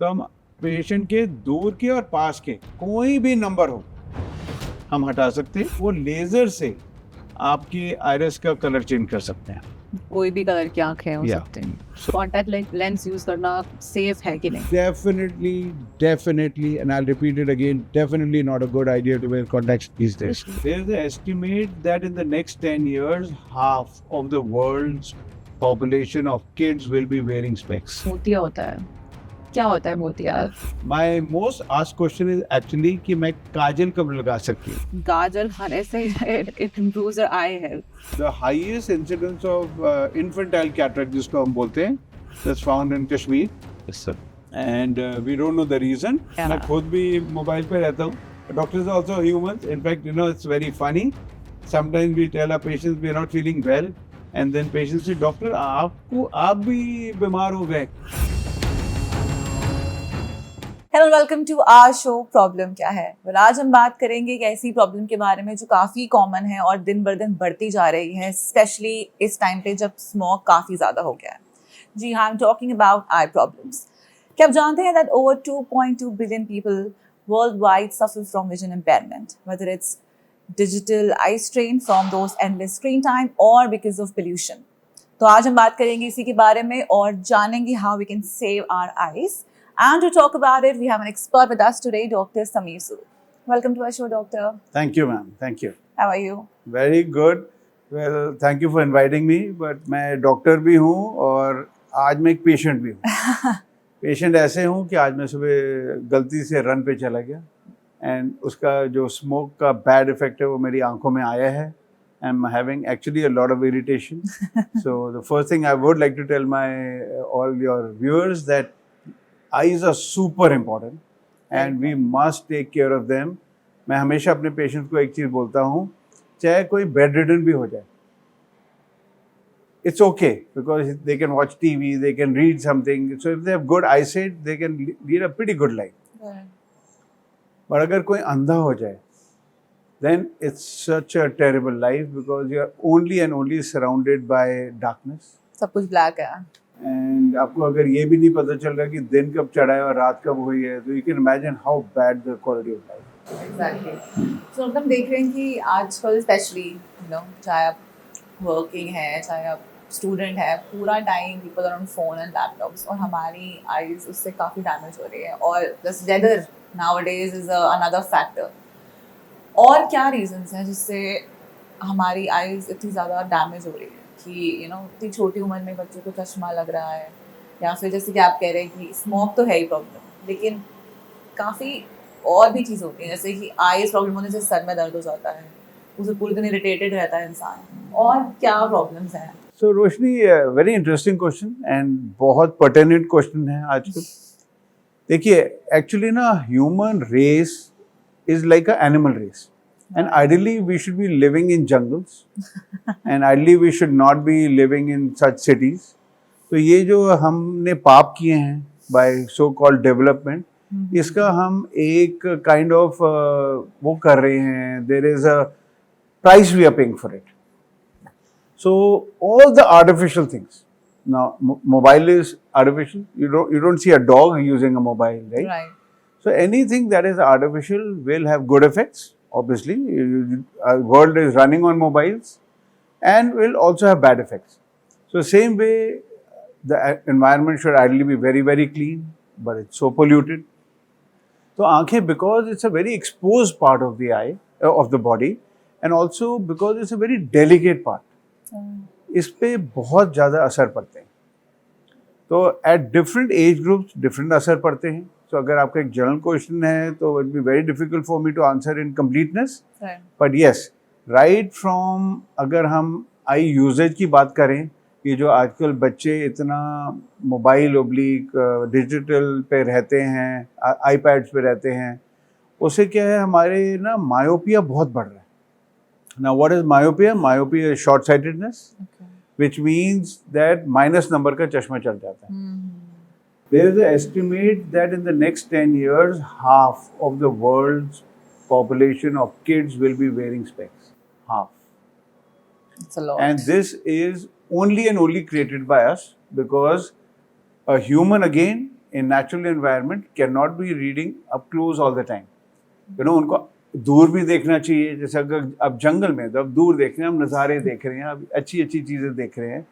तो हम पेशेंट के दूर के और पास के कोई भी नंबर हो हम हटा सकते हैं। वो लेजर से आपकी आइरिस का कलर चेंज कर सकते हैं। कोई भी कलर की आंखें हो Yeah. सकते हैं। कॉन्टैक्ट लेंस यूज करना सेफ है कि नहीं? Definitely, and I'll repeat it again, definitely not a good idea to wear contacts these days. There's an estimate that in the next 10 years, half of the world's population of kids will be wearing specs. मोतिया होता है, क्या होता है मोतिया? My most asked question is actually कि मैं काजल कब लगा सकती हूँ? गाजर खाने से it improves your eye health. The highest incidence of infantile cataract जिसको हम बोलते हैं, that's found in Kashmir. Yes, sir. And we don't know the reason. Yeah. मैं खुद भी मोबाइल पे रहता हूँ. Doctors are also humans. In fact, you know, it's very funny. Sometimes we tell our patients we are not feeling well, and then patients say, "Doctor, आप भी बीमार हो गए." Hello welcome to our show problem क्या है। आज हम बात करेंगे एक ऐसी प्रॉब्लम के बारे में जो काफ़ी कॉमन है और दिन बर दिन बढ़ती जा रही है, स्पेशली इस टाइम पे जब स्मोक काफ़ी ज़्यादा हो गया है। जी हाँ, I am talking about I problems. क्या आप जानते हैं that over 2.2 billion people world wide suffer from vision impairment, whether it's digital eye strain from those endless screen time और बिकॉज ऑफ पोल्यूशन। तो आज हम बात करेंगे इसी के बारे में और जानेंगे how we can save our eyes. And to talk about it, we have an expert with us today, Dr. Samir Sud. Welcome to our show, Doctor. Thank you, ma'am. Thank you. How are you? Very good. Well, thank you for inviting me. But मैं doctor भी हूँ और आज मैं एक patient भी हूँ. Patient ऐसे हूँ कि आज मैं सुबह गलती से रन पे चला गया एंड उसका जो स्मोक का बैड इफेक्ट है वो मेरी आंखों में आया है. I'm having actually a lot of irritation. So the first thing I would like to tell my all your viewers that eyes are super important and we must take care of them. मैं हमेशा अपने patients को एक चीज़ बोलता हूँ, चाहे कोई bed ridden भी हो जाए, it's okay because they can watch TV, they can read something. So if they have good eyesight, they can lead a pretty good life. But अगर कोई अंधा हो जाए, then it's such a terrible life because you are only and only surrounded by darkness. सब कुछ black है. And आपको अगर ये भी नहीं पता चल रहा कि दिन कब चढ़ा है और रात कब हुई है, तो you can imagine how bad the quality of life. Exactly. So हम देख रहे हैं कि आजकल स्पेशली चाहे आप वर्किंग है चाहे आप स्टूडेंट है, पूरा time people are on phone and laptops और हमारी आईज उससे काफ़ी डैमेज हो रही है और plus weather nowadays is another factor. और क्या रीजंस हैं जिससे हमारी आईज इतनी ज़्यादा डैमेज हो रही है कि इतनी छोटी उम्र में बच्चों को चश्मा लग रहा है, या फिर जैसे कि आप कह रहे हैं कि स्मोक तो है ही प्रॉब्लम, लेकिन काफ़ी और भी चीज़ होती है जैसे कि आईज प्रॉब्लम होने से सर में दर्द हो जाता है, उसे पूरे दिन इरिटेटेड रहता है इंसान. और क्या प्रॉब्लम्स हैं? So Roshni, very interesting question and बहुत पर्टिनेंट क्वेश्चन है आजकल. देखिए, एक्चुअली ना human race is like a animal race. And ideally, we should be living in jungles, and ideally, we should not be living in such cities. तो ये जो हमने पाप किए हैं by so-called development, इसका हम एक kind of वो कर रहे हैं. There is a price we are paying for it. So all the artificial things. Now, mobile is artificial. You don't see a dog using a mobile, right? Right. So anything that is artificial will have good effects. Obviously, our world is running on mobiles and will also have bad effects. So same way, the environment should ideally be very, very clean, but it's so polluted. So aankhein, because it's a very exposed part of the eye, of the body, and also because it's a very delicate part, इस पे बहुत ज़्यादा असर पड़ते हैं. तो at different age groups, different असर पड़ते हैं. तो अगर आपका एक जनरल क्वेश्चन है तो it be very difficult for me to answer in completeness. But yes, right from अगर हम आई यूजेज की बात करें, ये जो आजकल बच्चे इतना मोबाइल ओब्लिक डिजिटल पे रहते हैं, आईपैड्स पे रहते हैं, उससे क्या है हमारे ना मायोपिया बहुत बढ़ रहा है. ना what is myopia? Myopia is short sightedness, which means that minus number का चश्मा चल जाता है. There is an estimate that in the next 10 years, half of the world's population of kids will be wearing specs. Half. It's a lot. And this is only and only created by us because a human, again, in natural environment cannot be reading up close all the time. You know, उनको दूर भी देखना चाहिए, जैसे अगर अब जंगल में तो अब दूर देख रहे हैं, हम नज़ारे देख रहे हैं, अब अच्छी अच्छी चीज़ें देख रहे हैं,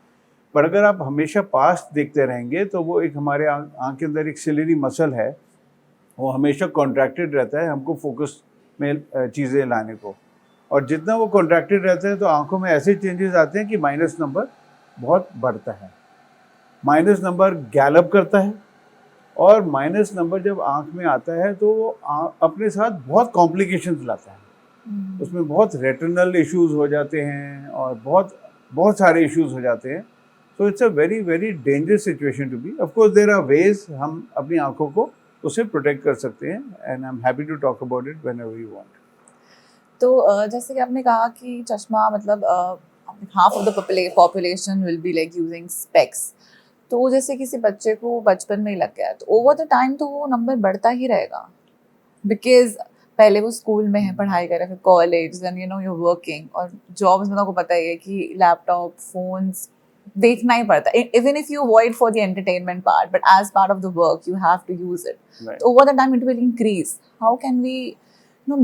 पर अगर आप हमेशा पास देखते रहेंगे तो वो एक हमारे आँख के अंदर एक सिलेरी मसल है, वो हमेशा कॉन्ट्रैक्टेड रहता है हमको फोकस में चीज़ें लाने को, और जितना वो कॉन्ट्रैक्टेड रहता है तो आँखों में ऐसे चेंजेस आते हैं कि माइनस नंबर बहुत बढ़ता है, माइनस नंबर गैलअप करता है, और माइनस नंबर जब आँख में आता है तो वो अपने साथ बहुत कॉम्प्लिकेशंस लाता है, उसमें बहुत रेटिनल इश्यूज हो जाते हैं और बहुत बहुत सारे इश्यूज हो जाते हैं. So it's a very very dangerous situation to be. Of course there are ways हम अपनी आँखों को उससे प्रोटेक्ट कर सकते हैं, and I am happy to talk about it whenever you want. तो जैसे कि आपने कहा कि चश्मा मतलब half of the population will be like using specs. तो जैसे किसी बच्चे को बचपन में ही लग गया तो ओवर द टाइम तो वो नंबर बढ़ता ही रहेगा, बिकॉज पहले वो स्कूल में है, पढ़ाई कर रहे, फिर college, then you know you working, और जॉब्स में तो आपको पता ही है कि लैपटॉप फोन्स देखना ही पड़ता है, even if you avoid for the entertainment part, but as part of the work you have to use it. तो over the time it will increase. How can we know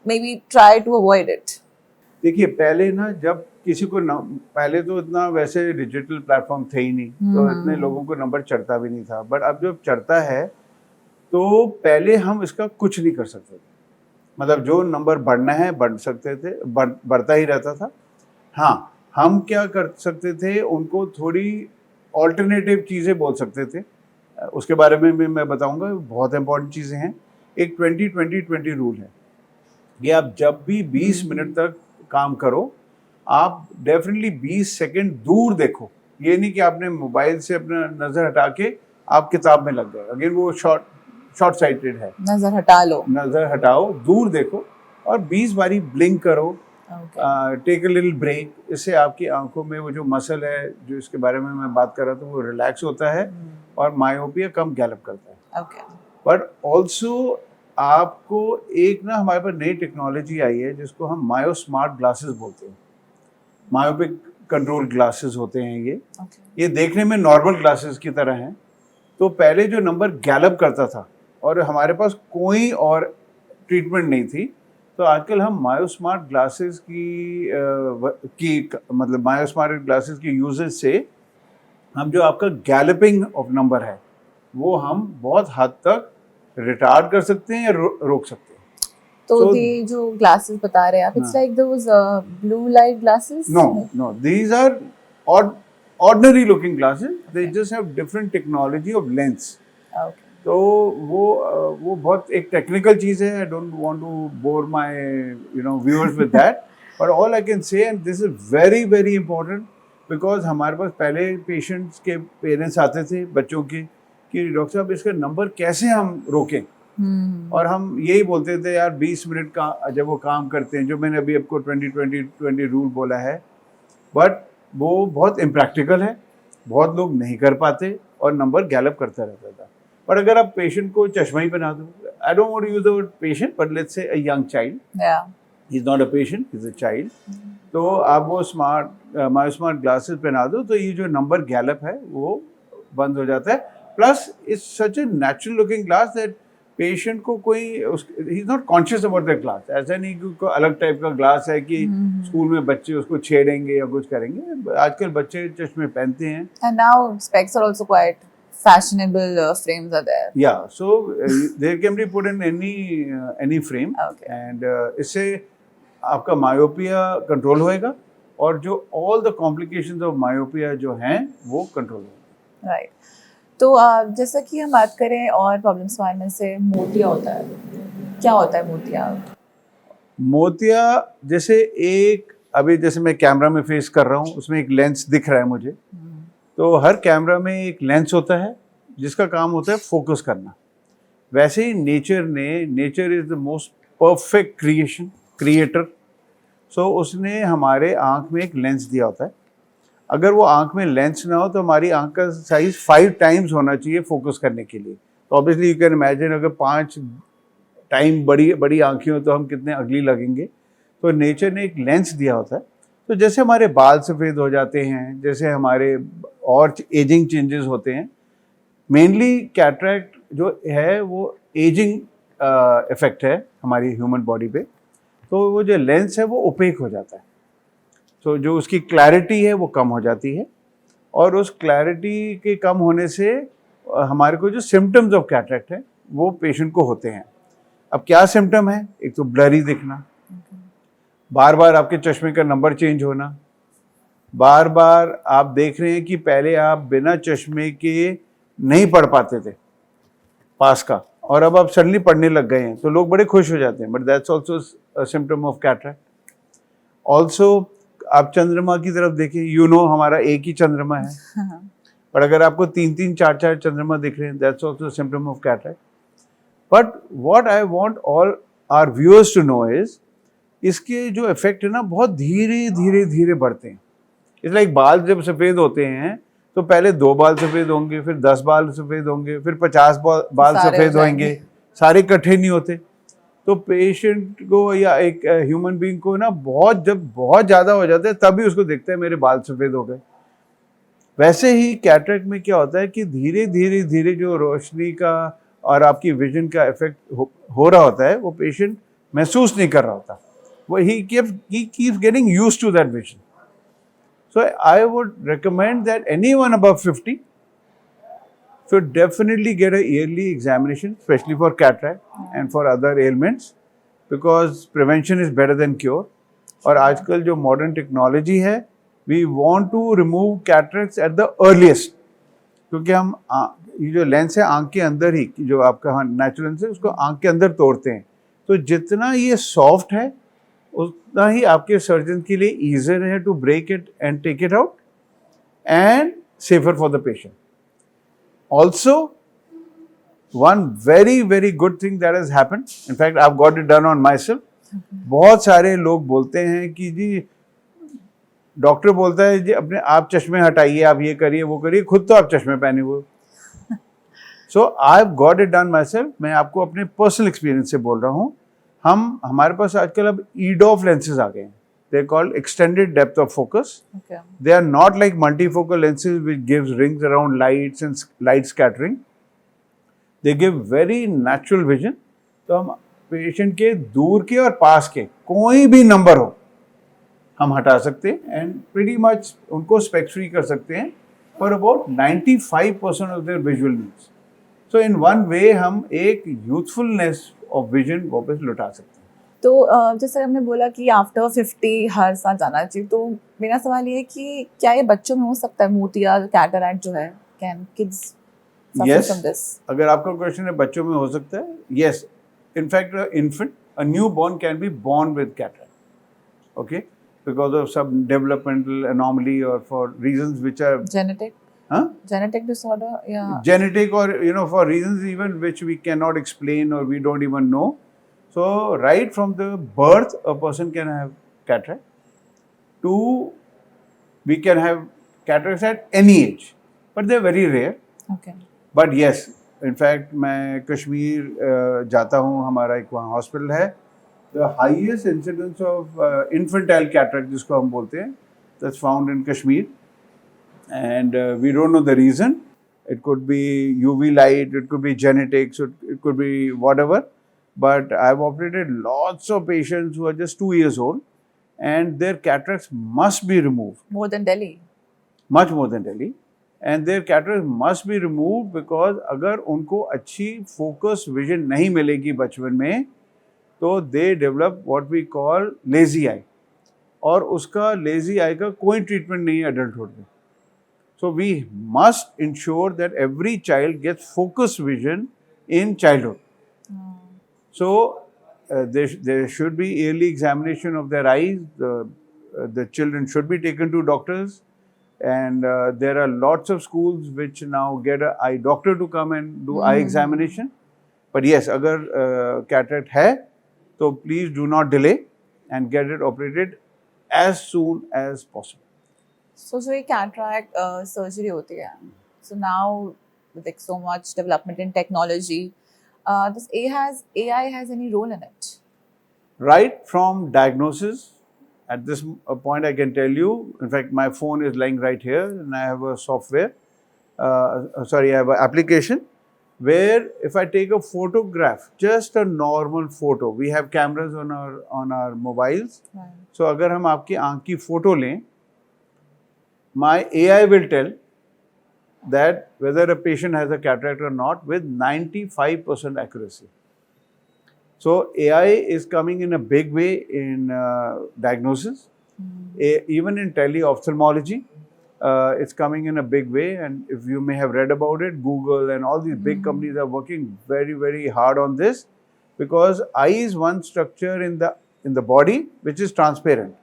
maybe try to avoid it? देखिए, पहले ना जब किसी को पहले तो इतना वैसे डिजिटल प्लेटफॉर्म थे ही नहीं, तो इतने लोगों को नंबर चढ़ता भी नहीं था, बट अब जब चढ़ता है तो पहले हम इसका कुछ नहीं कर सकते थे. मतलब जो नंबर बढ़ना है बढ़ सकते थे, बढ़ता ही रहता था. हाँ, हम क्या कर सकते थे, उनको थोड़ी ऑल्टरनेटिव चीज़ें बोल सकते थे, उसके बारे में भी मैं बताऊंगा. बहुत इंपॉर्टेंट चीज़ें हैं. एक 20-20-20 रूल है, ये आप जब भी 20 मिनट तक काम करो, आप डेफिनेटली 20 सेकंड दूर देखो. ये नहीं कि आपने मोबाइल से अपना नज़र हटा के आप किताब में लग गए, अगेन वो शॉर्ट साइटेड है. नज़र हटा लो, नज़र हटाओ, दूर देखो और 20 बारी ब्लिंक करो, टेक अ लिटिल ब्रेक. इससे आपकी आंखों में वो जो मसल है जो इसके बारे में मैं बात कर रहा था वो रिलैक्स होता है और मायोपिया कम गैलअप करता है. बट ऑल्सो आपको एक ना हमारे पास नई टेक्नोलॉजी आई है जिसको हम मायो स्मार्ट ग्लासेस बोलते हैं. मायोपिक कंट्रोल ग्लासेस होते हैं ये देखने में नॉर्मल ग्लासेस की तरह हैं. तो पहले जो नंबर गैलअप करता था और हमारे पास कोई और ट्रीटमेंट नहीं थी, तो आजकल हम मायो स्मार्ट ग्लासेस की मतलब मायो स्मार्ट ग्लासेस की यूजेज से हम जो आपका गैलपिंग ऑफ नंबर है वो हम बहुत हद तक रिटार्ड कर सकते हैं या रोक सकते हैं. तो ये जो ग्लासेस बता रहे हैं आप, it's like those blue light glasses? No, these are ordinary looking glasses. They just have different technology of lens. तो वो बहुत एक टेक्निकल चीज़ है. I don't want to bore my viewers with that. But all I can say, and this is very very important, because हमारे पास पहले patients के parents आते थे बच्चों के कि डॉक्टर साहब इसका नंबर कैसे हम रोकें, और हम यही बोलते थे यार 20 मिनट का जब वो काम करते हैं, जो मैंने अभी आपको 20-20-20 रूल बोला है, बट वो बहुत इम्प्रैक्टिकल है, बहुत लोग नहीं कर पाते और नंबर गैलअप करता रहता था. पर अगर आप पेशेंट को चश्मा ही पहना दो, I don't want to use the word patient, but let's say a young child, he is not a patient, he is a child, तो आप वो मायो स्मार्ट ग्लासेस पहना दो तो ये जो नंबर गैलअप है वो बंद हो जाता है. Plus it's such a natural looking glass that patient को कोई ही is not conscious about that glass. ऐसा नहीं कि कोई अलग टाइप का ग्लास है कि स्कूल में बच्चे उसको छेड़ेंगे या कुछ करेंगे. आजकल बच्चे चश्मे पहनते हैं. And now specs are also quite fashionable. Frames are there. Yeah, so they can be put in any frame. And इससे आपका मायोपिया कंट्रोल होएगा और जो all the complications of myopia जो हैं वो कंट्रोल होंगे. Right. तो जैसा कि हम बात करें और प्रॉब्लम्स के बारे में, से मोतिया होता है, क्या होता है मोतिया? मोतिया जैसे एक अभी जैसे मैं कैमरा में फेस कर रहा हूँ, उसमें एक लेंस दिख रहा है मुझे, तो हर कैमरा में एक लेंस होता है जिसका काम होता है फोकस करना. वैसे ही nature is the most perfect creator. So उसने हमारे आँख में एक लेंस दिया होता है. अगर वो आँख में लेंस ना हो तो हमारी आँख का साइज 5 टाइम्स होना चाहिए फोकस करने के लिए. तो ऑब्वियसली यू कैन इमेजिन अगर 5 टाइम बड़ी आँखें हो तो हम कितने अगली लगेंगे. तो नेचर ने एक लेंस दिया होता है. तो जैसे हमारे बाल सफ़ेद हो जाते हैं, जैसे हमारे और एजिंग चेंजेस होते हैं, मेनली कैटरैक्ट जो है वो एजिंग इफेक्ट है हमारी ह्यूमन बॉडी पे, तो वो जो लेंस है वो ओपेक हो जाता है, तो जो उसकी क्लैरिटी है वो कम हो जाती है, और उस क्लैरिटी के कम होने से हमारे को जो सिम्टम्स ऑफ कैटरैक्ट है वो पेशेंट को होते हैं। अब क्या सिम्टम है? एक तो ब्लरी दिखना, बार बार आपके चश्मे का नंबर चेंज होना, बार बार आप देख रहे हैं कि पहले आप बिना चश्मे के नहीं पढ़ पाते थे पास का, और अब आप सडनली पढ़ने लग गए हैं, तो लोग बड़े खुश हो जाते हैं, but that's also symptom of cataract. Also आप चंद्रमा की तरफ देखें, हमारा एक ही चंद्रमा है, पर अगर आपको 3-3, 4-4 चंद्रमा दिख रहे हैं, that's also symptom of cataract. But what I want all our viewers to know is, इसके जो इफेक्ट है ना बहुत धीरे धीरे धीरे बढ़ते हैं। इट्स लाइक बाल जब सफ़ेद होते हैं तो पहले 2 बाल सफ़ेद होंगे, फिर 10 बाल सफ़ेद होंगे, फिर 50 बाल सफ़ेद होंगे, सारे इकट्ठे नहीं होते। तो पेशेंट को या एक ह्यूमन बीइंग को ना जब बहुत ज़्यादा हो जाता है तभी उसको दिखता है मेरे बाल सफ़ेद हो गए। वैसे ही कैटरैक्ट में क्या होता है कि धीरे धीरे धीरे जो रोशनी का और आपकी विजन का इफेक्ट हो रहा होता है वो पेशेंट महसूस नहीं कर रहा होता, वो ही keeps getting used to that vision. So I would recommend that anyone above 50 should definitely get a yearly examination, especially for cataract and for other ailments, because prevention is better than cure. और आजकल जो modern technology है, we want to remove cataracts at the earliest, क्योंकि हम ये जो lens है आंख के अंदर ही, जो आपका नेचुरल लेंस है उसको आंख के अंदर तोड़ते हैं, तो जितना ये सॉफ्ट है उतना ही आपके सर्जन के लिए ईजियर है to break it and take it out and safer for the patient. Also one very very good thing that has happened, in fact I have got it done on myself. बहुत सारे लोग बोलते हैं कि जी doctor बोलता है जी अपने आप चश्मे हटाइए, आप ये करिए वो करिए, खुद तो आप चश्मे पहने हुए। So I have got it done myself. मैं आपको अपने पर्सनल एक्सपीरियंस से बोल रहा हूँ। हमारे पास आजकल अब EDOF lenses आ गए हैं, they are called extended depth of focus. Okay. They are not like multifocal lenses which gives rings around lights and light scattering. They give very natural vision. तो हम पेशेंट के दूर के और पास के कोई भी नंबर हो हम हटा सकते हैं एंड pretty much उनको स्पेक्स फ्री कर सकते हैं for about 95% of their visual needs. So in one way हम एक youthfulness ऑफ विजन वापस लौटा सकते हैं। तो जैसे हमने बोला कि आफ्टर 50 हर साल जाना चाहिए, तो मेरा सवाल ये है कि क्या ये बच्चों में हो सकता है मोतिया कैटरैक्ट जो है? Can kids suffer from this? अगर आपका क्वेश्चन है बच्चों में हो सकता है, yes, in fact infant, a newborn can be born with cataract, okay, because of some developmental anomaly और for reasons which are genetic genetic disorder, yeah, genetic, or for reasons even which we cannot explain or we don't even know. So right from the birth a person can have cataract. We can have cataracts at any age, but they're very rare. okay, But yes, in fact मैं कश्मीर जाता हूँ, हमारा एक वहाँ hospital है, the highest incidence of infantile cataract जिसको हम बोलते हैं, that's found in Kashmir. And we don't know the reason. It could be UV light, it could be genetics, it could be whatever. But I've operated lots of patients who are just 2 years old and their cataracts must be removed. More than Delhi? Much more than Delhi. And their cataracts must be removed because अगर उनको अच्छी focus vision नहीं मिलेगी बचपन में तो they develop what we call lazy eye. और उसका lazy eye का कोई treatment नहीं है adulthood में. So we must ensure that every child gets focused vision in childhood. So there should be yearly examination of their eyes. The children should be taken to doctors, and there are lots of schools which now get an eye doctor to come and do eye examination. But yes, अगर cataract है, तो please do not delay and get it operated as soon as possible. So ये cataract surgery होती है, so now with like so much development in technology, this AI has any role in it? Right from diagnosis, at this point I can tell you, in fact my phone is lying right here and I have a software I have an application where if I take a photograph, just a normal photo, we have cameras on our mobiles. Right. So अगर हम आपकी आँख की photo लें, my AI will tell that whether a patient has a cataract or not with 95% accuracy. So AI is coming in a big way in diagnosis, even in tele-ophthalmology. It's coming in a big way, and if you may have read about it, Google and all these big companies are working very, very hard on this, because eye is one structure in the body which is transparent.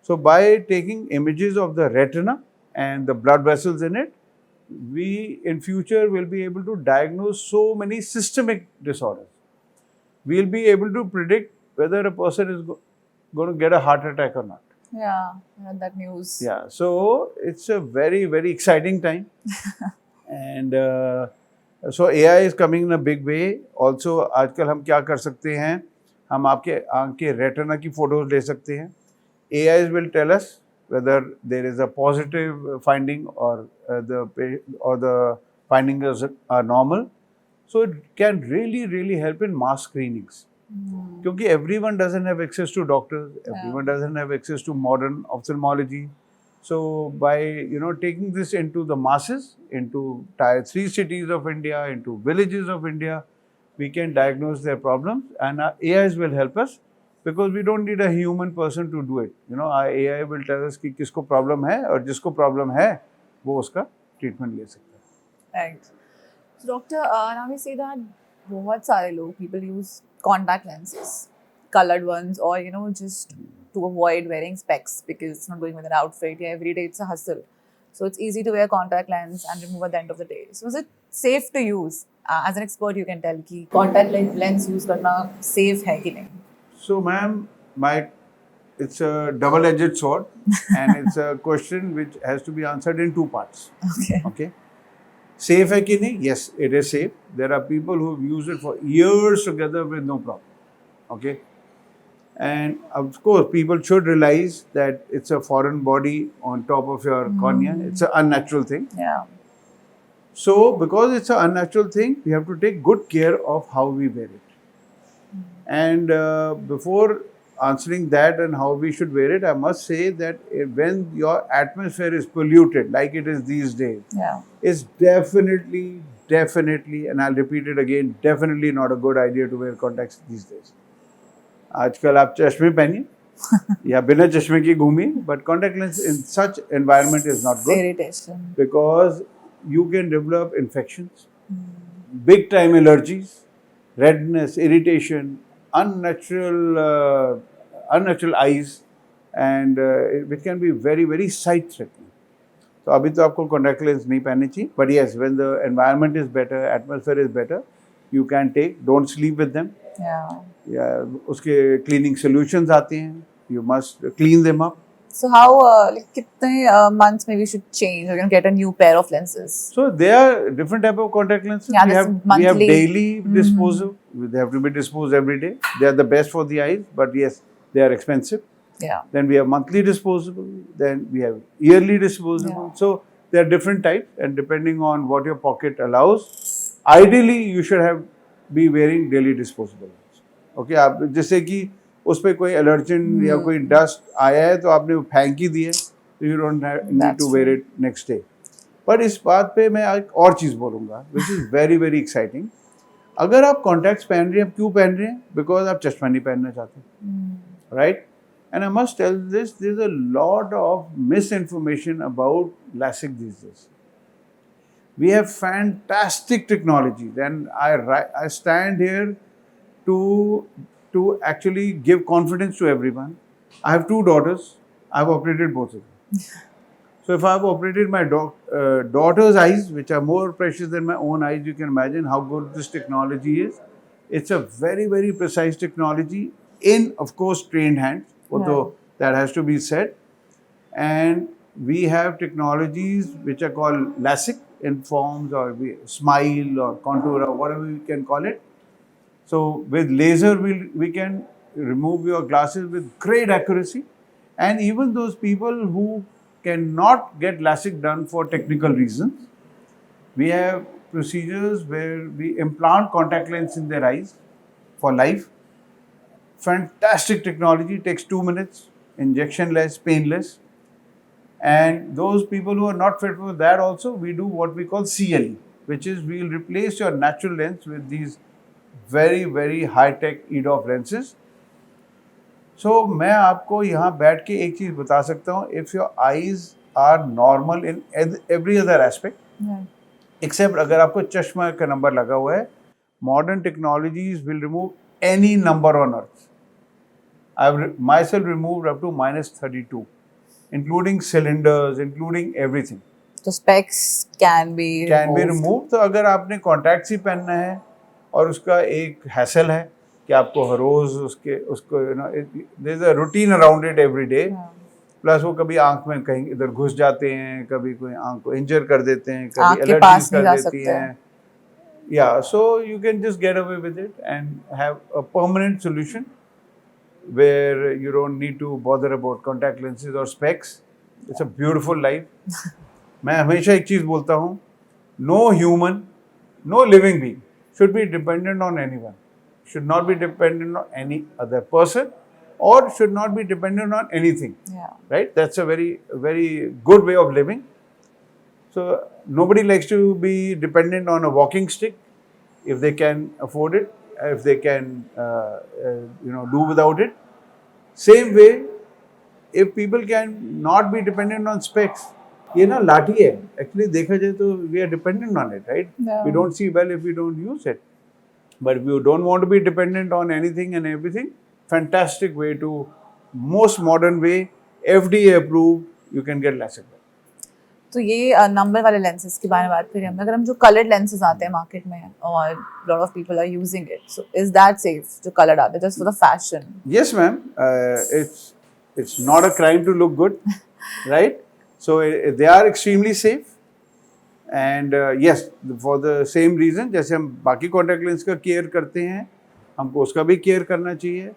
So by taking images of the retina and the blood vessels in it, we in future will be able to diagnose so many systemic disorders. We'll be able to predict whether a person is going to get a heart attack or not. Yeah, I heard that news. Yeah, so it's a very, very exciting time. And so AI is coming in a big way. Also, आजकल हम क्या कर सकते हैं, हम आपके आँख के रेटिना की फोटोज ले सकते हैं. AI will tell us whether there is a positive finding or the findings are normal. So it can really, really help in mass screenings. Because everyone doesn't have access to doctors, everyone doesn't have access to modern ophthalmology. So by taking this into the masses, into tier 3 cities of India, into villages of India, we can diagnose their problems, and our AIs will help us, because we don't need a human person to do it. Our AI will tell us कि किसको problem है और जिसको problem है वो उसका treatment ले सकता है. Right. So doctor, now we see that बहुत सारे लोग, people use contact lenses, colored ones, or just to avoid wearing specs because it's not going with an outfit. Yeah, every day it's a hustle. So it's easy to wear contact lens and remove at the end of the day. So is it safe to use? As an expert, you can tell कि contact lens use करना safe है कि नहीं? So ma'am, it's a double-edged sword, and it's a question which has to be answered in two parts. Okay. Safe है कि नहीं? Yes, it is safe. There are people who have used it for years together with no problem. Okay. And of course, people should realize that it's a foreign body on top of your cornea. It's an unnatural thing. Yeah. So, because it's an unnatural thing, we have to take good care of how we wear it. And before answering that and how we should wear it, I must say that when your atmosphere is polluted, like it is these days, it's definitely, and I'll repeat it again, definitely not a good idea to wear contacts these days. आजकल आप चश्मे पहनिए या बिना चश्मे की घूमिए, but contact lens in such environment is not good. Irritation. Because you can develop infections, big time allergies, redness, irritation, unnatural eyes, and it can be very, very sight threatening. So अभी तो आपको contact lens नहीं पहननी चाहिए, but yes, when the environment is better, atmosphere is better, you can take. Don't sleep with them. Yeah, उसके cleaning solutions आते हैं. You must clean them up. So how कितने months maybe we should change or get a new pair of lenses? So there are different type of contact lenses. Yeah, we have daily disposal. They have to be disposed every day. They are the best for the eyes, but yes, they are expensive. Yeah. Then we have monthly disposable. Then we have yearly disposable. Yeah. So there are different types, and depending on what your pocket allows, ideally you should be wearing daily disposable. Okay, आप जैसे कि उस पे कोई allergen या कोई dust आया है तो आपने फेंक ही दिया, तो you don't need to wear it next day. पर इस बात पे मैं एक और चीज़ बोलूँगा which is very, very exciting. अगर आप कॉन्टैक्ट्स पहन रहे हैं, आप क्यों पहन रहे हैं? बिकॉज आप चश्मा नहीं पहनना चाहते, right? And I must tell this, there is a lot of misinformation about LASIK these days. We have fantastic technology. Then I stand here to actually give confidence to everyone. I have 2 daughters. I've operated both of them. So if I've operated my daughter's eyes, which are more precious than my own eyes, you can imagine how good this technology is. It's a very, very precise technology in, of course, trained hands, although that has to be said. And we have technologies which are called LASIK in forms, or smile or contour or whatever you can call it. So with laser, we can remove your glasses with great accuracy. And even those people who cannot get LASIK done for technical reasons, We have procedures where we implant contact lens in their eyes for life. Fantastic technology, takes 2 minutes, injection-less, painless. And those people who are not fit for that also, we do what we call CLE, which is we'll replace your natural lens with these very, very high-tech EDOF lenses. So मैं आपको यहाँ बैठ के एक चीज़ बता सकता हूँ, if your eyes are normal in every other aspect, except अगर आपको चश्मा का नंबर लगा हुआ है, modern technologies will remove any number on earth. I've myself removed up to -32, including cylinders, including everything. So specs can be removed. तो अगर आपने contacts ही पहनना है और उसका एक hassle है कि आपको हर रोज उसको there's a routine around it every day. Plus वो कभी आंख में कहीं इधर घुस जाते हैं, कभी कोई आंख को इंजर कर देते हैं, कभी एलर्जीज कर देती हैं. Yeah, so you can just get away with it and have a permanent solution where you don't need to bother about contact lenses or specs. It's a beautiful life. मैं हमेशा एक चीज़ बोलता हूँ, no human, no living being should be dependent on anyone, should not be dependent on any other person, or should not be dependent on anything. Yeah. Right? That's a very, very good way of living. So nobody likes to be dependent on a walking stick if they can afford it, if they can, do without it. Same way, if people can not be dependent on specs, ये ना लाठी है. Actually देखा जाए तो we are dependent on it, right? Yeah. We don't see well if we don't use it. But if you don't want to be dependent on anything and everything, fantastic way to, most modern way, FDA approved, you can get LASIK. तो ये number वाले lenses के बारे में बात करें, अगर हम जो कलर्ड लेंसेज आते हैं मार्केट में और lot of people are using it, so is that safe जो कलर्ड आते हैं just for the fashion? Yes, ma'am. It's not a crime to look good, right? So they are extremely safe. And yes, for the same reason, जैसे हम बाकी contact lens का care करते हैं, हमको उसका भी केयर करना चाहिए.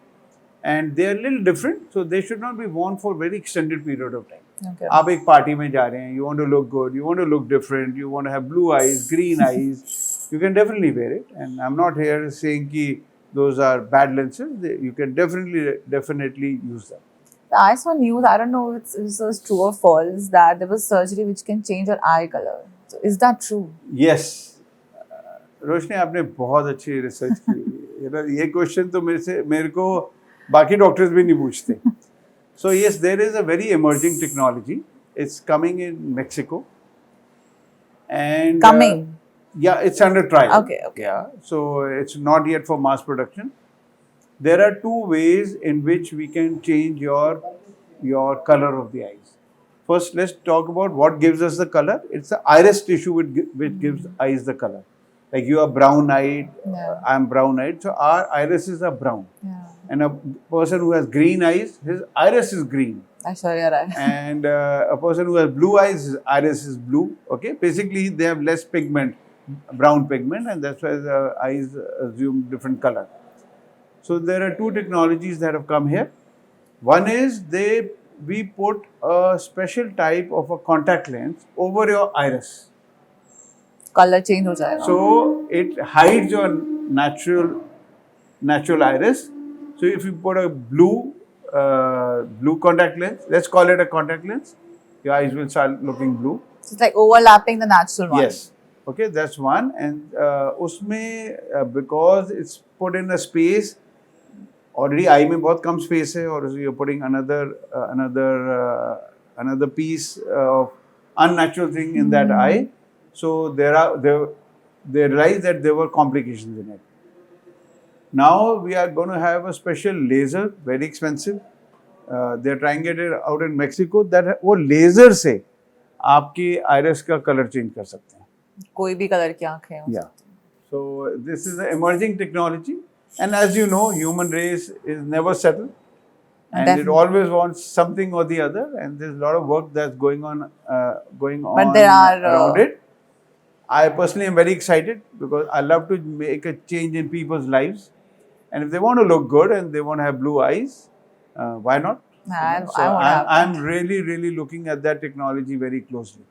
And they are a little different, so they should not be worn for very extended period of time. Okay. आप एक पार्टी में जा रहे हैं, you want to look good, you want to look different, you want to have blue eyes, green eyes, you can definitely wear it. And I'm not here saying कि those are bad lenses. You can definitely use them. I saw news, I don't know if it's true or false, that there was surgery which can change your eye color. So is that true? Yes. रोशनी, आपने बहुत अच्छी research की. ये question तो मेरे को बाकी doctors भी नहीं पूछते. So yes, there is a very emerging technology. It's coming in Mexico. And Coming? Yeah, it's under trial. Okay. Yeah, so it's not yet for mass production. There are two ways in which we can change your color of the eyes. First, let's talk about what gives us the color. It's the iris tissue which gives eyes the color. Like you are brown-eyed, I'm brown-eyed, so our irises are brown. Yeah. And a person who has green eyes, his iris is green. And a person who has blue eyes, his iris is blue. Okay, basically they have less pigment, brown pigment, and that's why the eyes assume different color. So there are two technologies that have come here. One is we put a special type of a contact lens over your iris. Color change हो जाएगा. So it hides your natural iris. So if you put a blue contact lens, let's call it a contact lens, your eyes will start looking blue. So it's like overlapping the natural one. Yes. Okay, that's one. And उसमें because it's put in a space, already eye में बहुत कम space है, or you're putting another piece of unnatural thing in that eye. So they realized that there were complications in it. Now we are going to have a special laser, very expensive. They're trying it out in Mexico. That वो laser से आपकी iris का color change कर सकते हैं. कोई भी color की आँखें. Yeah. So this is an emerging technology, and as you know, human race is never settled, and it always wants something or the other. And there's a lot of work that's going on But there are around it. I personally am very excited because I love to make a change in people's lives. And if they want to look good and they want to have blue eyes, why not? I'm really, really looking at that technology very closely.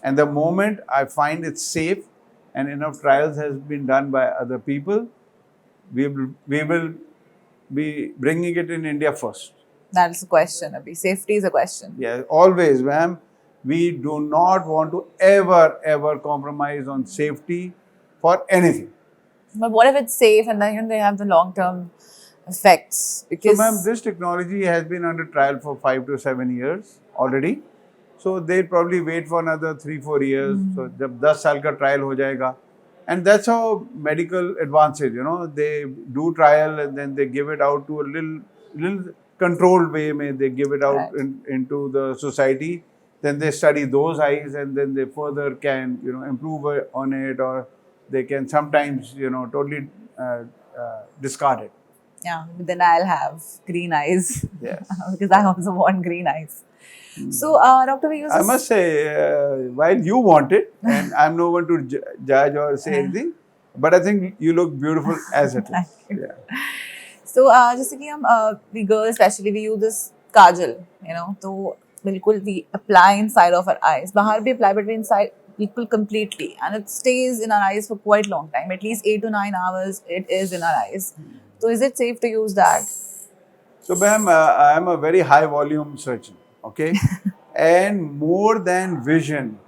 And the moment I find it's safe and enough trials has been done by other people, we will be bringing it in India first. That's a question, Abhi. Safety is a question. Yeah, always, ma'am. We do not want to ever compromise on safety for anything. But what if it's safe and then they have the long-term effects? So, Because ma'am, this technology has been under trial for 5 to 7 years already. So, they'll probably wait for another 3-4 years. So, जब 10 साल का trial हो जाएगा. And that's how medical advances, they do trial and then they give it out to a little controlled way. They give it out Right. into the society. Then they study those eyes and then they further can, improve on it, or they can sometimes, totally discard it. yeah, then I'll have green eyes. Yes. Because I also want green eyes. So, Doctor, we use I this- must say, while you want it, and I'm no one to judge or say anything, but I think you look beautiful as it is. Thank you. Yeah. So, जैसे कि हम we girls especially we use this kajal, तो बिल्कुल we apply inside of our eyes. बाहर भी apply, but we inside बिल्कुल completely, and it stays in our eyes for quite long time. At least 8 to 9 hours it is in our eyes. So, is it safe to use that? So, ma'am, I am a very high volume surgeon, okay? And more than vision,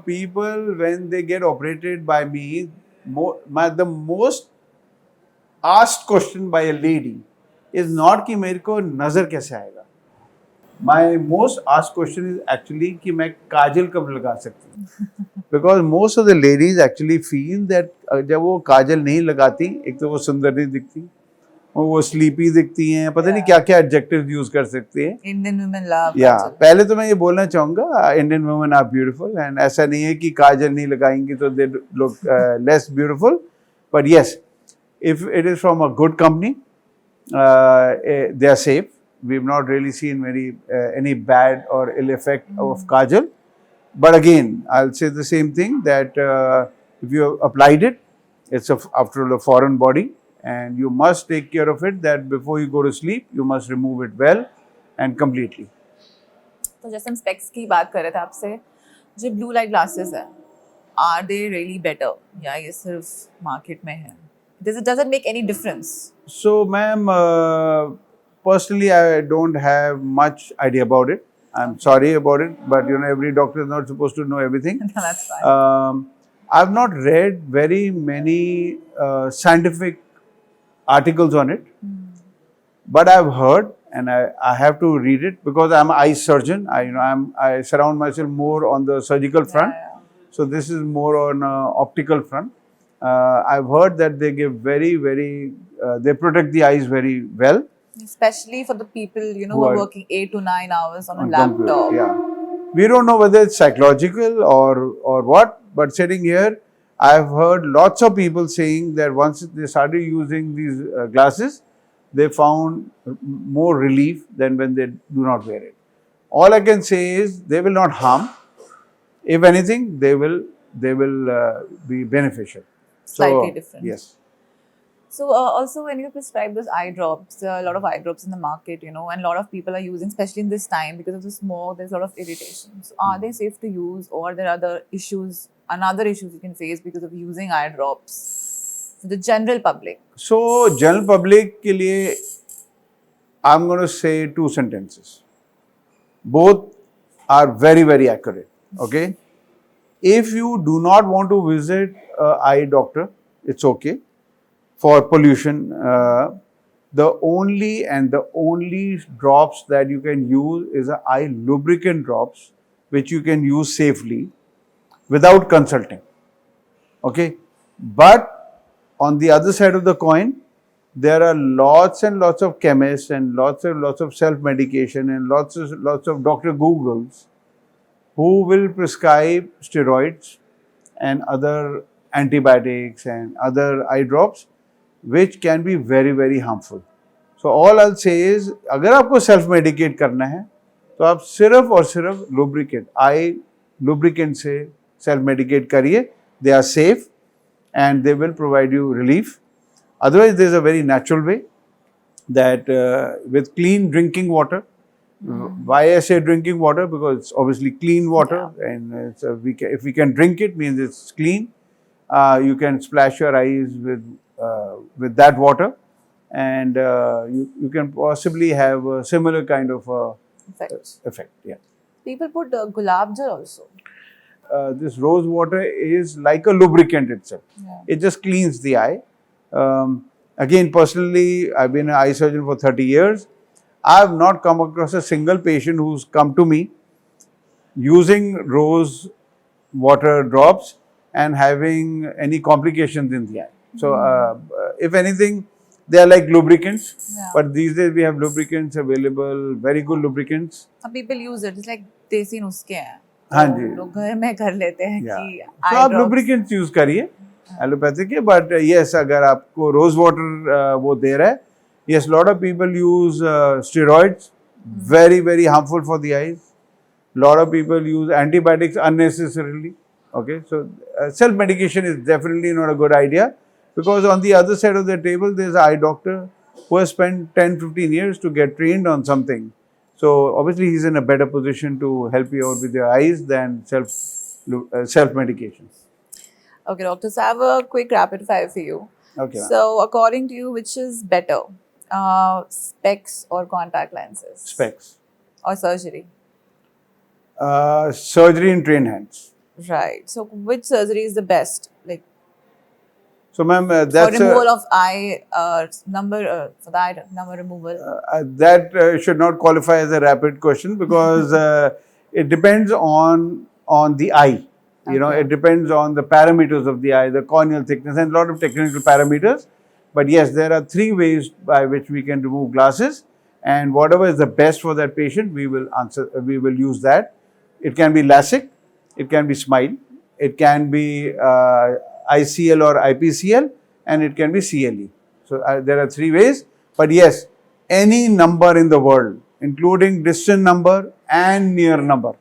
people when they get operated by me, the most asked question by a lady is not कि मेरे को नजर कैसे आएगा. My most asked question is actually कि मैं काजल कब लगा सकती हूँ. Because most of the ladies actually feel that जब वो काजल नहीं लगाती, एक तो वो सुंदर नहीं दिखती, और वो स्लीपी दिखती हैं, पता नहीं क्या क्या एडजेक्टिव यूज कर सकते हैं. Indian women love या kajal. पहले तो मैं ये बोलना चाहूँगा, Indian women are beautiful, and ऐसा नहीं है कि काजल नहीं लगाएंगी तो they look less beautiful. But yes, if it is from a good company, they are safe. We've not really seen any bad or ill effect of kajal. But again, I'll say the same thing, that if you have applied it, it's after all a foreign body, and you must take care of it, that before you go to sleep, you must remove it well and completely. तो जैसे हम specs की बात कर रहे थे आपसे, जो ब्लू लाइट ग्लासेस है, आर दे रियली बेटर या ये सिर्फ मार्केट में है? Does it make any difference? So, ma'am, personally, I don't have much idea about it. I'm sorry about it, but every doctor is not supposed to know everything. That's fine. I've not read very many scientific articles on it, but I've heard, and I have to read it because I'm an eye surgeon. I surround myself more on the surgical front. Yeah. So this is more on optical front. I've heard that they give they protect the eyes very well. Especially for the people, who Who are are working 8 to 9 hours on a on laptop. computer. Yeah. We don't know whether it's psychological or what, but sitting here, I've heard lots of people saying that once they started using these glasses, they found more relief than when they do not wear it. All I can say is they will not harm. If anything, they will be beneficial. Slightly different. Yes. So also when you prescribe those eye drops, there are a lot of eye drops in the market, and a lot of people are using, especially in this time because of the smog, there's a lot of irritation. So are they safe to use, or there are another issues you can face because of using eye drops for the general public? So, general public के लिए, I'm going to say 2 sentences. Both are very, very accurate. Okay? If you do not want to visit an eye doctor, it's okay. For pollution, the only drops that you can use is eye lubricant drops, which you can use safely without consulting. Okay? But on the other side of the coin, there are lots and lots of chemists and lots of self-medication and lots of Dr. Googles who will prescribe steroids and other antibiotics and other eye drops, which can be very, very harmful. So all I'll say is, अगर आपको self-medicate करना है, तो आप सिर्फ और सिर्फ eye lubricant से self-medicate करिए. They are safe and they will provide you relief. Otherwise, there's a very natural way that with clean drinking water, Why I say drinking water? Because it's obviously clean water, and if we can drink it, means it's clean. You can splash your eyes with that water, and you can possibly have a similar kind of Effect. effect. Yeah. People put gulab jal also. This rose water is like a lubricant itself. Yeah. It just cleans the eye. Again, personally, I've been an eye surgeon for 30 years. I have not come across a single patient who's come to me using rose water drops and having any complications in the eye. So, if anything, they are like lubricants. Yeah. But these days we have lubricants available, very good lubricants. Some people use it. It's like देसी नुस्खे हैं. हाँ तो जी. लोग घर में कर लेते हैं Yeah. कि तो eye आप drops. lubricants यूज करिए एलोपैथिक के, बट यस अगर आपको रोज वाटर वो दे रहा है, yes, lot of people use steroids, very harmful for the eyes. Lot of people use antibiotics unnecessarily. Okay, so self medication is definitely not a good idea, because on the other side of the table there's an eye doctor who has spent 10-15 years to get trained on something. So obviously he's in a better position to help you out with your eyes than self medication. Okay, doctor. So I have a quick rapid fire for you. Okay. ma'am. So according to you, which is better, specs or contact lenses? Specs. Or surgery? Surgery in trained hands. Right. So which surgery is the best? Like So, ma'am, for that's removal of eye number for the eye number removal. that should not qualify as a rapid question, because it depends on the eye. You know, Okay. it depends on the parameters of the eye, the corneal thickness, and a lot of technical parameters. But yes, there are 3 ways by which we can remove glasses, and whatever is the best for that patient, we will use that. It can be LASIK, it can be SMILE, it can be ICL or IPCL, and it can be CLE. So there are 3 ways. But yes, any number in the world, including distant number and near number,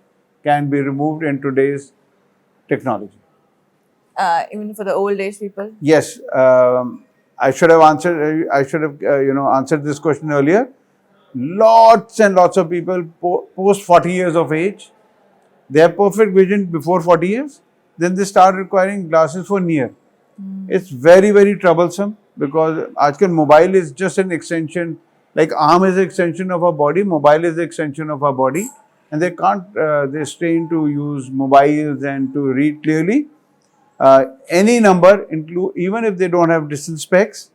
can be removed in today's technology. Even for the old age people. Yes, I should have answered. I should have answered this question earlier. Lots and lots of people post 40 years of age, they have perfect vision before 40 years. Then they start requiring glasses for near. It's very troublesome, because आजकल mobile is just an extension. Like arm is an extension of our body, mobile is the extension of our body, and they can't. They're trained to use mobiles and to read clearly. Any number, even if they don't have distance specs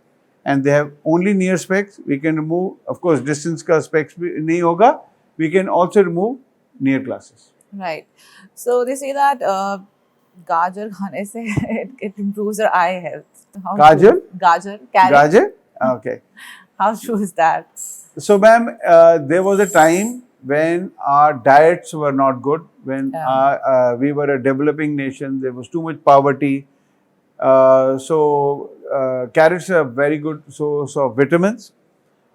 and they have only near specs, we can remove. Of course, distance का specs भी नहीं होगा. We can also remove near glasses. Right. So they say that gajar khane se it improves your eye health. So how Gajar? true- Gajar. Carrot. Gajar? Okay. How true is that? So, ma'am, there was a time when our diets were not good, when we were a developing nation, there was too much poverty. Carrots are a very good source of vitamins.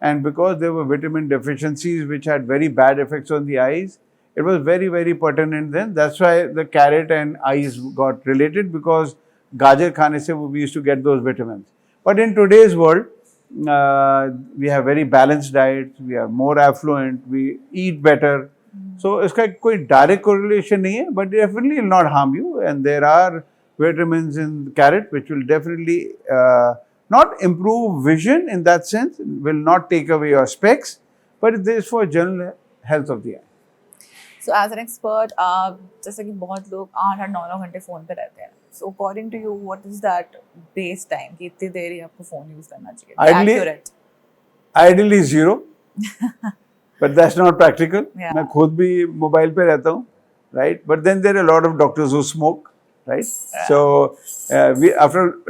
And because there were vitamin deficiencies which had very bad effects on the eyes, it was very pertinent then. That's why the carrot and eyes got related, because gajar khane se we used to get those vitamins. But in today's world, we have very balanced diets, we are more affluent, we eat better. So iska koi direct correlation nahi hai, but definitely will not harm you. And there are vitamins in carrot which will definitely not improve vision in that sense, will not take away your specs, but it is for general health of the eye. So as an expert, जैसे कि बहुत लोग 8-9 घंटे phone पे रहते हैं. So according to you, what is that base time? कि इतनी देर ही आपको फोन यूज करना चाहिए? Accurate. Ideally 0, but that's not practical. Yeah. मैं खुद भी मोबाइल पे रहता हूँ, right? But then there are a lot of doctors who smoke, right? So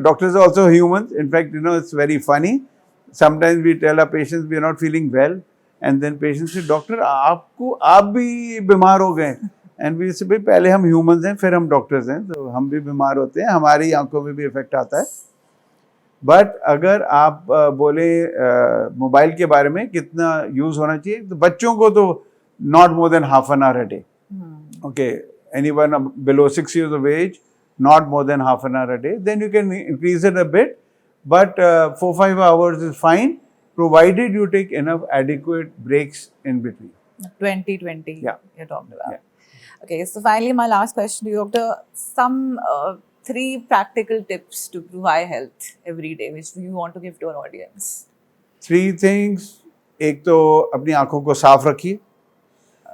doctors are also humans. In fact, it's very funny. Sometimes we tell our patients we are not feeling well, and then patients say, "Doctor, आप भी बीमार हो गए?" And we say, भाई पहले हम humans हैं, फिर हम doctors हैं, तो हम भी बीमार होते हैं, हमारी आंखों में भी इफेक्ट आता है. बट अगर आप बोले मोबाइल के बारे में कितना यूज होना चाहिए, तो बच्चों को तो not more than half an hour a day. Okay, anyone below 6 years of age, not more than half an hour a day. Then you can increase it a bit, but 4-5 hours is fine, provided you take enough adequate breaks in between. 2020, Yeah. you're talking about. Yeah. Okay, so finally, my last question to you, Doctor. Some 3 practical tips to improve eye health every day, which you want to give to our audience. 3 things. एक तो अपनी आंखों को साफ रखिए.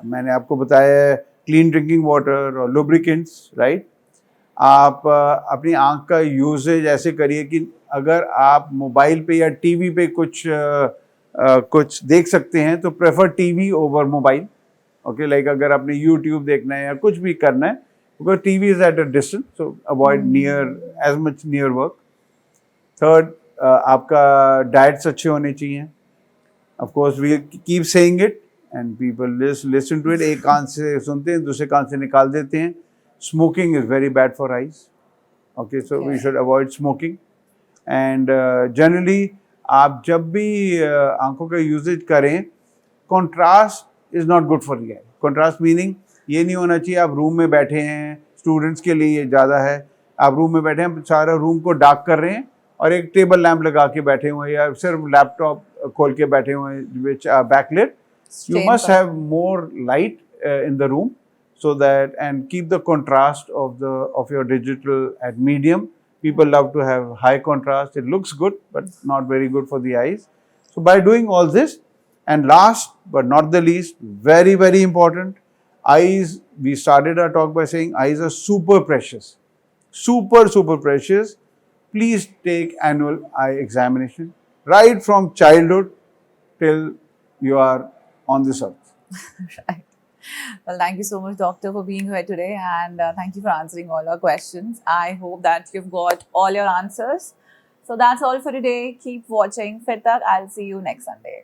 मैंने आपको बताया है क्लीन ड्रिंकिंग वाटर और लुब्रिकेंट्स, राइट. आप अपनी आंख का यूजेज ऐसे करिए कि अगर आप मोबाइल पे या टीवी पे कुछ देख सकते हैं तो prefer TV over mobile. Okay, like अगर आपने यूट्यूब देखना है या कुछ भी करना है, because TV is at a distance, so avoid near as much near work. Third, आपका डाइट्स अच्छे होने चाहिए. Of course we keep saying it and people listen to it. एक कान से सुनते हैं, दूसरे कान से निकाल देते हैं. Smoking is very bad for eyes. Okay, so we should avoid smoking. And generally, आप जब भी आंखों का यूजेज करें, contrast is not good for the eye. Contrast meaning ये नहीं होना चाहिए आप रूम में बैठे हैं, स्टूडेंट्स के लिए ये ज़्यादा है. आप रूम में बैठे हैं, सारा रूम को डार्क कर रहे हैं और एक टेबल लैम्प लगा के बैठे हुए हैं या सिर्फ लैपटॉप खोल के बैठे हुए हैं which are backlit. You must have more light in the room. So that, and keep the contrast of your digital at medium. People love to have high contrast. It looks good, but not very good for the eyes. So by doing all this, and last but not the least, very, very important, eyes, we started our talk by saying eyes are super precious. Super, super precious. Please take annual eye examination right from childhood till you are on this earth. Right. Well, thank you so much, Doctor, for being here today, and thank you for answering all our questions. I hope that you've got all your answers. So that's all for today. Keep watching Fit Tak. I'll see you next Sunday.